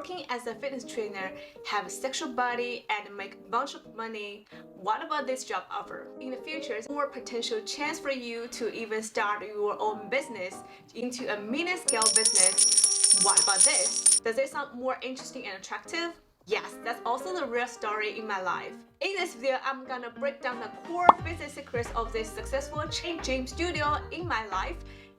working as a fitness trainer, have a sexual body, and make a bunch of money, what about this job offer? In the future, more potential chance for you to even start your own business into a mini scale business. What about this? Does it sound more interesting and attractive? Yes, that's also the real story in my life. In this video, I'm gonna break down the core business secrets of this successful gym studio in my life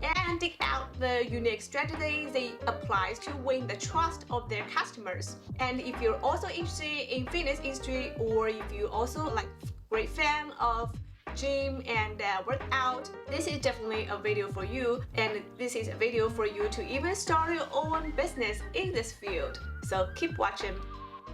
and dig out the unique strategies they apply to win the trust of their customers. And if you're also interested in fitness industry, or if you also like great fan of gym and workout, this is definitely a video for you, and this is a video for you to even start your own business in this field. So keep watching.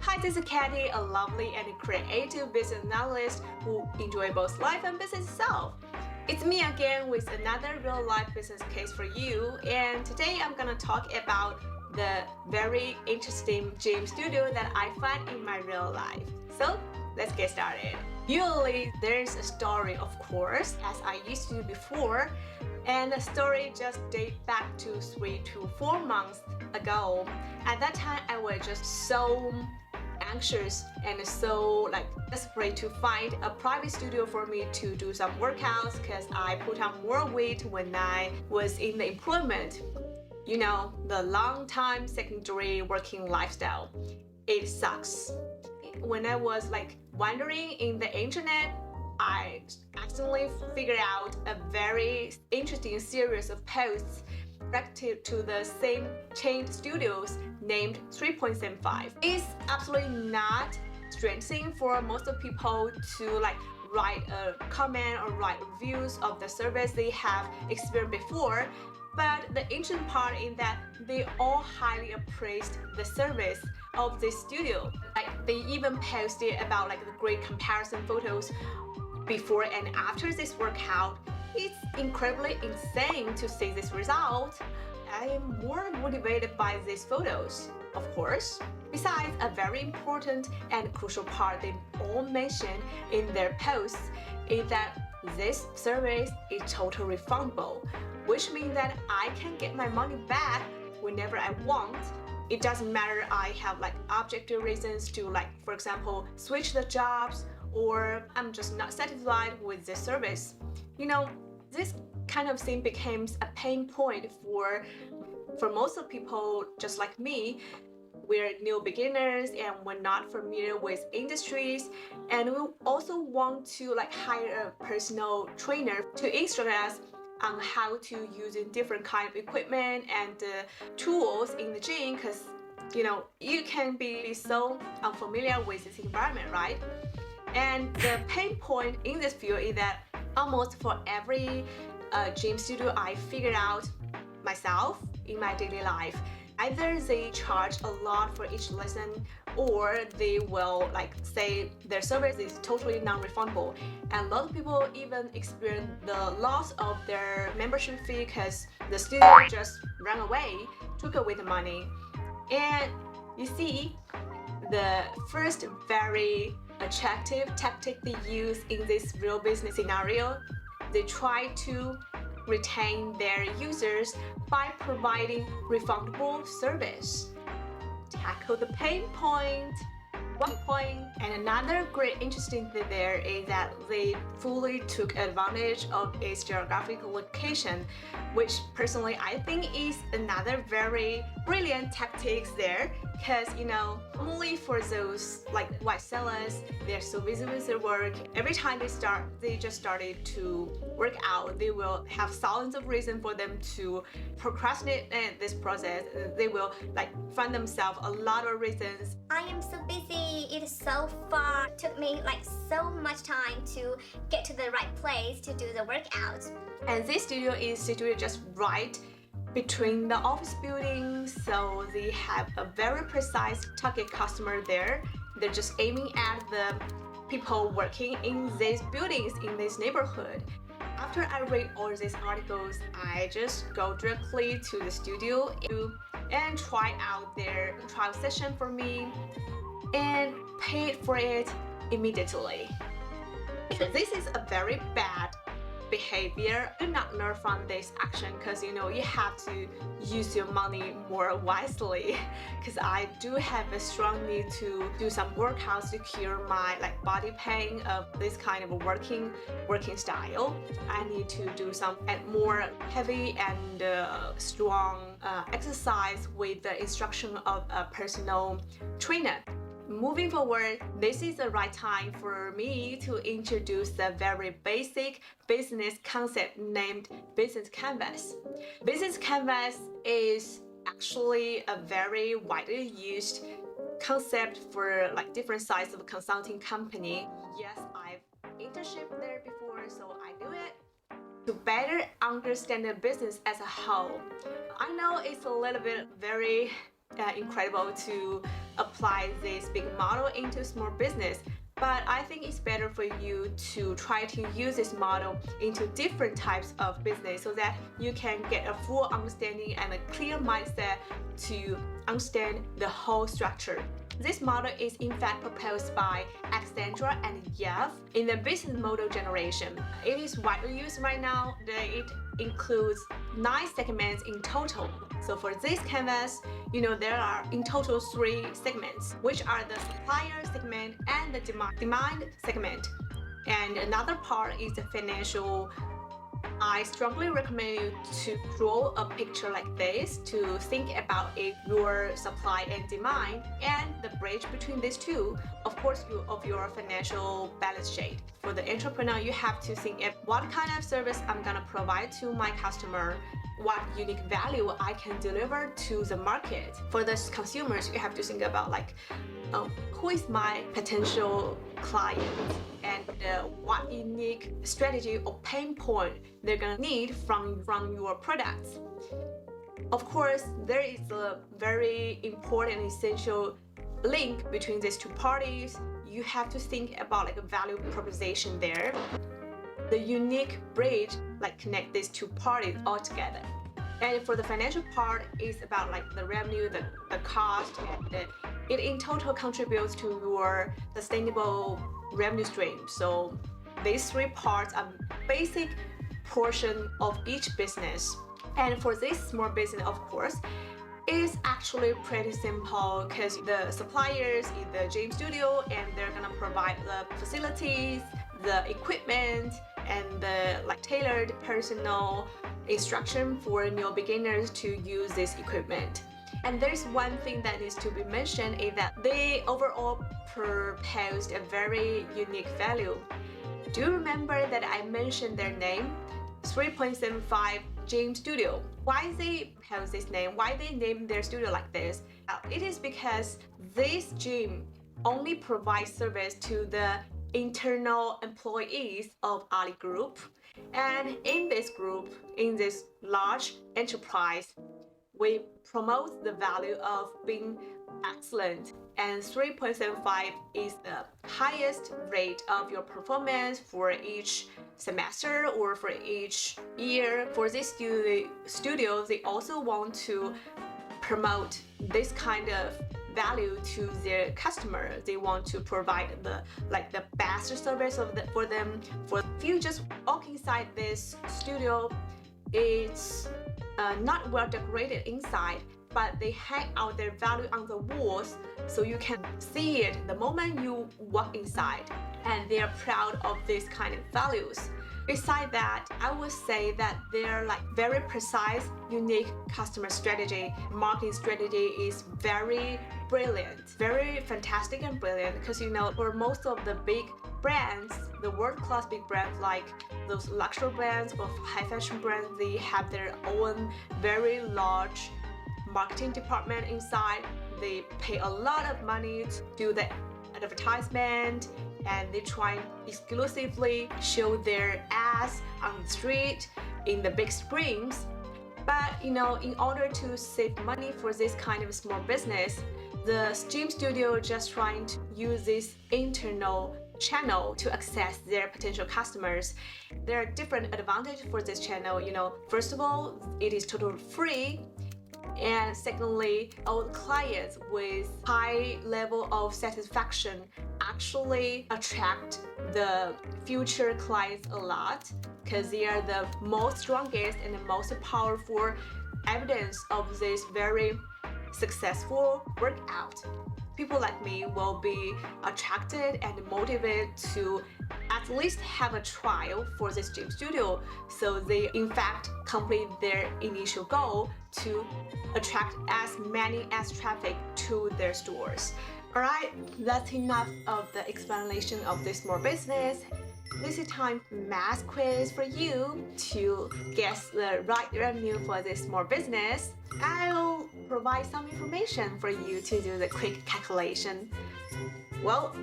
Hi, this is Katie, a lovely and creative business analyst who enjoy both life and business itself. It's me again with another real-life business case for you, and today I'm gonna talk about the very interesting gym studio that I find in my real life. So let's get started. Usually there's a story, of course, as I used to do before, and the story just dates back to 3 to 4 months ago. At that time, I was just so anxious and so desperate to find a private studio for me to do some workouts, because I put on more weight when I was in the employment. You know, the long time secondary working lifestyle. It sucks. When I was wandering in the internet, I accidentally figured out a very interesting series of posts related to the same chain studios named 3.75. It's absolutely not strange thing for most of people to write a comment or write reviews of the service they have experienced before, but the interesting part is that they all highly appraised the service of this studio. They even posted about the great comparison photos before and after this workout. It's incredibly insane to see this result. I am more motivated by these photos, of course. Besides, a very important and crucial part they all mention in their posts is that this service is totally refundable, which means that I can get my money back whenever I want. It doesn't matter I have objective reasons to for example, switch the jobs, or I'm just not satisfied with the service. You know, this kind of thing becomes a pain point for most of people just like me. We're new beginners and we're not familiar with industries, and we also want to hire a personal trainer to instruct us on how to use different kind of equipment and tools in the gym, because you can be so unfamiliar with this environment, right? And the pain point in this field is that almost for every gym studio I figured out myself in my daily life, either they charge a lot for each lesson, or they will say their service is totally non-refundable. And a lot of people even experience the loss of their membership fee because the studio just ran away, took away the money. And you see, the first very attractive tactic they use in this real business scenario, they try to retain their users by providing refundable service. Tackle the pain point. One point. And another great interesting thing there is that they fully took advantage of its geographic location, which personally I think is another very brilliant tactics there, because only for those white sellers, they're so busy with their work. Every time they just started to work out, they will have thousands of reasons for them to procrastinate this process. They will find themselves a lot of reasons. I am so busy, it is so far, it took me so much time to get to the right place to do the workout. And this studio is situated just right between the office buildings, so they have a very precise target customer there. They're just aiming at the people working in these buildings in this neighborhood. After I read all these articles, I just go directly to the studio and try out their trial session for me and paid for it immediately. So this is a very bad behavior. Do not learn from this action because you have to use your money more wisely. Because I do have a strong need to do some workouts to cure my body pain of this kind of working style. I need to do some more heavy and strong exercise with the instruction of a personal trainer. Moving forward, this is the right time for me to introduce the very basic business concept named business canvas. Business canvas is actually a very widely used concept for different sizes of consulting company. Yes, I've internship there before, so I do it to better understand the business as a whole. I know it's a little bit very incredible to apply this big model into small business, but I think it's better for you to try to use this model into different types of business so that you can get a full understanding and a clear mindset to understand the whole structure. This model is in fact proposed by Alexandra and Yev in the business model generation. It is widely used right now. It includes 9 segments in total. So for this canvas, there are in total 3 segments, which are the supplier segment and the demand segment. And another part is the financial. I strongly recommend you to draw a picture like this to think about your supply and demand and the bridge between these two, of course, of your financial balance sheet. For the entrepreneur, you have to think of what kind of service I'm gonna provide to my customer, what unique value I can deliver to the market. For the consumers, you have to think about who is my potential client and what unique strategy or pain point they're gonna need from your products. Of course, there is a very important essential link between these two parties. You have to think about a value proposition there. The unique bridge connect these two parties all together. And for the financial part, it's about the revenue, the cost, and it in total contributes to your sustainable revenue stream. So these 3 parts are basic portion of each business. And for this small business, of course, it's actually pretty simple because the suppliers is the gym studio and they're gonna provide the facilities, the equipment, and the tailored personal instruction for new beginners to use this equipment. And there's one thing that needs to be mentioned is that they overall proposed a very unique value. Do you remember that I mentioned their name? 3.75 Gym Studio. Why they propose this name? Why they named their studio like this? It is because this gym only provides service to the internal employees of Ali Group. And in this group, in this large enterprise, we promote the value of being excellent, and 3.75 is the highest rate of your performance for each semester or for each year. For this studio, they also want to promote this kind of value to their customer. They want to provide the best service for them. For if you just walk inside this studio, it's not well decorated inside, but they hang out their value on the walls so you can see it the moment you walk inside, and they are proud of this kind of values. Besides that, I would say that their very precise, unique customer strategy, marketing strategy is very brilliant, very fantastic and brilliant. Because for most of the big brands, the world-class big brands like those luxury brands or high fashion brands, they have their own very large marketing department inside. They pay a lot of money to do the advertisement, and they try exclusively show their ads on the street in the big screens. But in order to save money for this kind of small business, the gym studio just trying to use this internal channel to access their potential customers. There are different advantages for this channel. First of all, it is totally free. And secondly, our clients with high level of satisfaction actually attract the future clients a lot because they are the most strongest and the most powerful evidence of this very successful workout. People like me will be attracted and motivated to at least have a trial for this gym studio, so they in fact complete their initial goal to attract as many as traffic to their stores. Alright, that's enough of the explanation of this small business. This is time for math quiz for you to guess the right revenue for this small business. I'll provide some information for you to do the quick calculation. Well,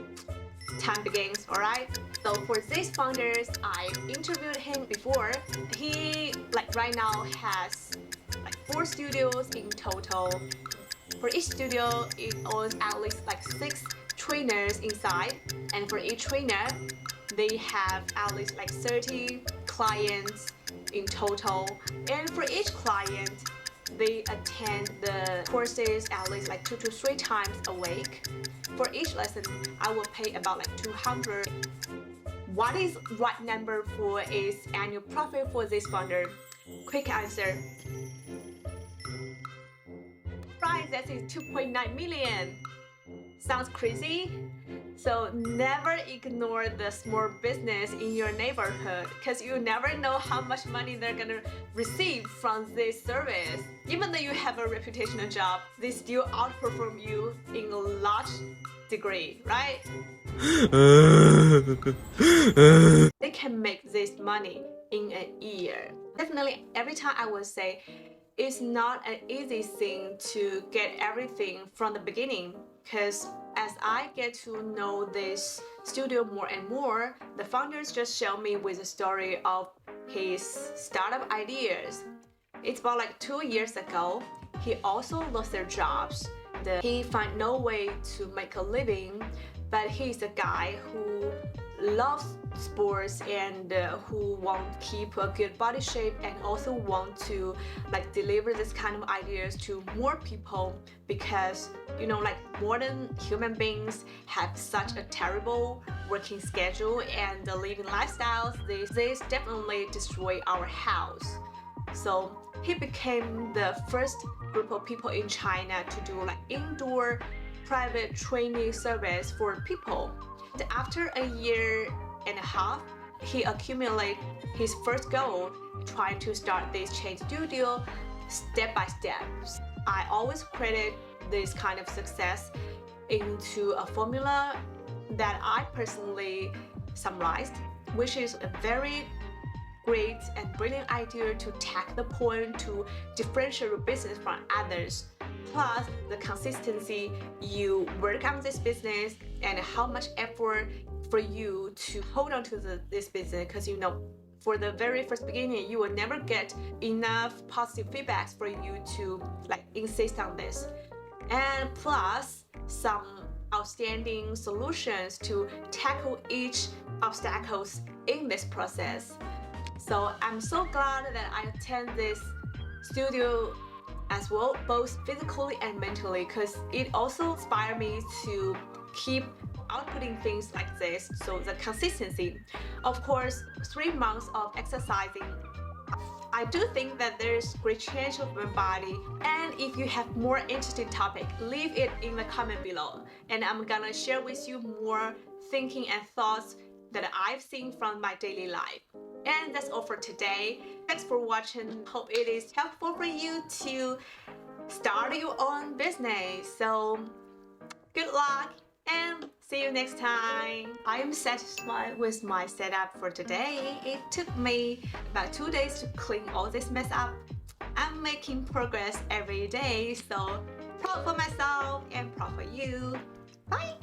time begins, alright? So for these founders, I've interviewed him before. He right now has 4 studios in total. For each studio, it owns at least 6 trainers inside, and for each trainer, they have at least 30 clients in total. And for each client, they attend the courses at least 2 to 3 times a week. For each lesson, I will pay about 200. What is right number for his annual profit for this founder? Quick answer. Right, that is 2.9 million. Sounds crazy? So never ignore the small business in your neighborhood because you never know how much money they're gonna receive from this service. Even though you have a reputational job, they still outperform you in a large degree, right? They can make this money in a year. Definitely every time I would say it's not an easy thing to get everything from the beginning, because as I get to know this studio more and more, the founders just show me with the story of his startup ideas. It's about 2 years ago, he also lost their jobs. He found no way to make a living, but he's a guy who loves sports and who want to keep a good body shape and also want to deliver this kind of ideas to more people, because modern human beings have such a terrible working schedule and living lifestyles. They definitely destroy our health. So he became the first group of people in China to do indoor private training service for people. After a year and a half, he accumulated his first goal, trying to start this chain studio step by step. I always credit this kind of success into a formula that I personally summarized, which is a very great and brilliant idea to tack the point to differentiate your business from others, plus the consistency you work on this business and how much effort for you to hold on to this business, because for the very first beginning you will never get enough positive feedbacks for you to insist on this, and plus some outstanding solutions to tackle each obstacles in this process. So I'm so glad that I attend this studio as well, both physically and mentally, because it also inspired me to keep outputting things like this. So the consistency, of course, 3 months of exercising, I do think that there's great change of my body. And if you have more interesting topic, leave it in the comment below, and I'm gonna share with you more thinking and thoughts that I've seen from my daily life. And that's all for today. Thanks for watching. Hope it is helpful for you to start your own business. So good luck and see you next time. I am satisfied with my setup for today. It took me about 2 days to clean all this mess up. I'm making progress every day, so proud for myself and proud for you. Bye!